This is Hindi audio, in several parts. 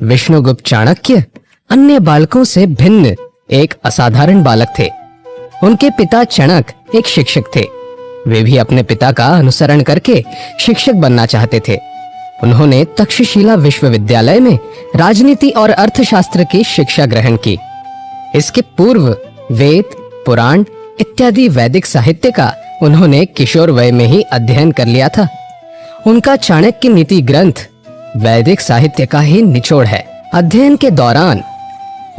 विष्णुगुप्त चाणक्य अन्य बालकों से भिन्न एक असाधारण बालक थे। उनके पिता चणक एक शिक्षक थे। वे भी अपने पिता का अनुसरण करके शिक्षक बनना चाहते थे। उन्होंने तक्षशिला विश्वविद्यालय में राजनीति और अर्थशास्त्र की शिक्षा ग्रहण की। इसके पूर्व वेद, पुराण इत्यादि वैदिक साहित्य का उन्होंने किशोर वय में ही अध्ययन कर लिया था। उनका चाणक्य नीति ग्रंथ वैदिक साहित्य का ही निचोड़ है। अध्ययन के दौरान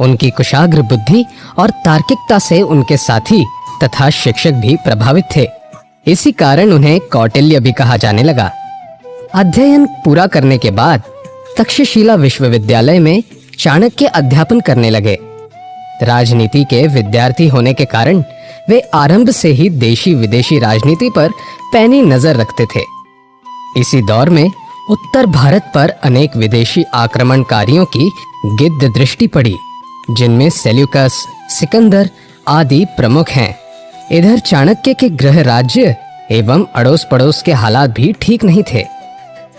उनकी कुशाग्र बुद्धि और तार्किकता से उनके साथी तथा शिक्षक भी प्रभावित थे। इसी कारण उन्हें कौटिल्य भी कहा जाने लगा। अध्ययन पूरा करने के बाद तक्षशिला विश्वविद्यालय में चाणक्य अध्यापन करने लगे। राजनीति के विद्यार्थी होने के कारण वे आरंभ से ही देशी विदेशी राजनीति पर पैनी नजर रखते थे। इसी दौर में उत्तर भारत पर अनेक विदेशी आक्रमणकारियों की गिद्ध दृष्टि पड़ी, जिनमें सेल्यूकस, सिकंदर आदि प्रमुख हैं। इधर चाणक्य के गृह राज्य एवं अड़ोस पड़ोस के हालात भी ठीक नहीं थे।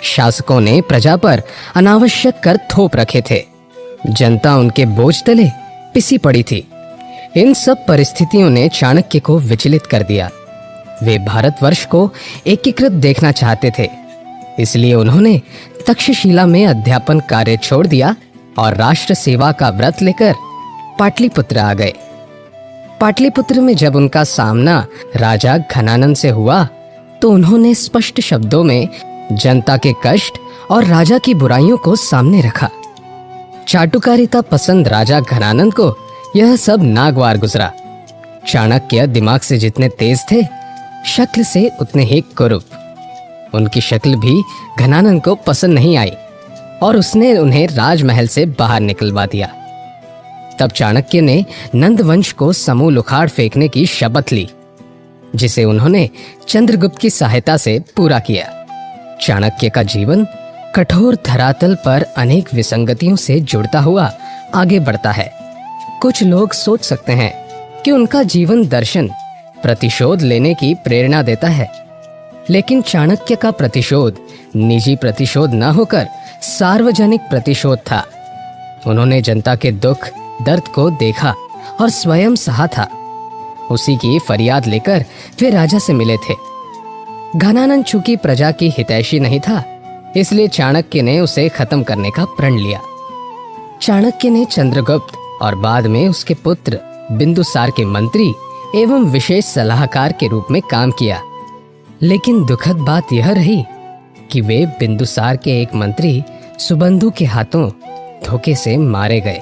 शासकों ने प्रजा पर अनावश्यक कर थोप रखे थे। जनता उनके बोझ तले पिसी पड़ी थी। इन सब परिस्थितियों ने चाणक्य को विचलित कर दिया। वे भारतवर्ष को एकीकृत देखना चाहते थे। इसलिए उन्होंने तक्षशिला में अध्यापन कार्य छोड़ दिया और राष्ट्र सेवा का व्रत लेकर पाटलिपुत्र आ गए। पाटलिपुत्र में जब उनका सामना राजा घनानंद से हुआ तो उन्होंने स्पष्ट शब्दों में जनता के कष्ट और राजा की बुराइयों को सामने रखा। चाटुकारिता पसंद राजा घनानंद को यह सब नागवार गुजरा। चाणक्य दिमाग से जितने तेज थे, शक्ल से उतने ही कुरूप। उनकी शक्ल भी घनानंद को पसंद नहीं आई और उसने उन्हें राजमहल से बाहर निकलवा दिया। तब चाणक्य ने नंदवंश को समूल उखाड़ फेंकने की शपथ ली, जिसे उन्होंने चंद्रगुप्त की सहायता से पूरा किया। चाणक्य का जीवन कठोर धरातल पर अनेक विसंगतियों से जुड़ता हुआ आगे बढ़ता है। कुछ लोग सोच सकते हैं कि उनका जीवन दर्शन प्रतिशोध लेने की प्रेरणा देता है, लेकिन चाणक्य का प्रतिशोध निजी प्रतिशोध न होकर सार्वजनिक प्रतिशोध था। उन्होंने जनता के दुख दर्द को देखा और स्वयं सहा था। उसी की फरियाद लेकर वे राजा से मिले थे। घनानंद चूंकि प्रजा की हितैषी नहीं था, इसलिए चाणक्य ने उसे खत्म करने का प्रण लिया। चाणक्य ने चंद्रगुप्त और बाद में उसके पुत्र बिंदुसार के मंत्री एवं विशेष सलाहकार के रूप में काम किया। लेकिन दुखद बात यह रही कि वे बिंदुसार के एक मंत्री सुबंधु के हाथों धोखे से मारे गए।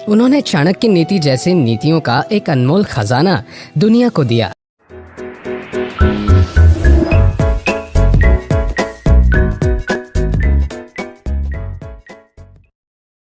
उन्होंने चाणक्य नीति जैसे नीतियों का एक अनमोल खजाना दुनिया को दिया।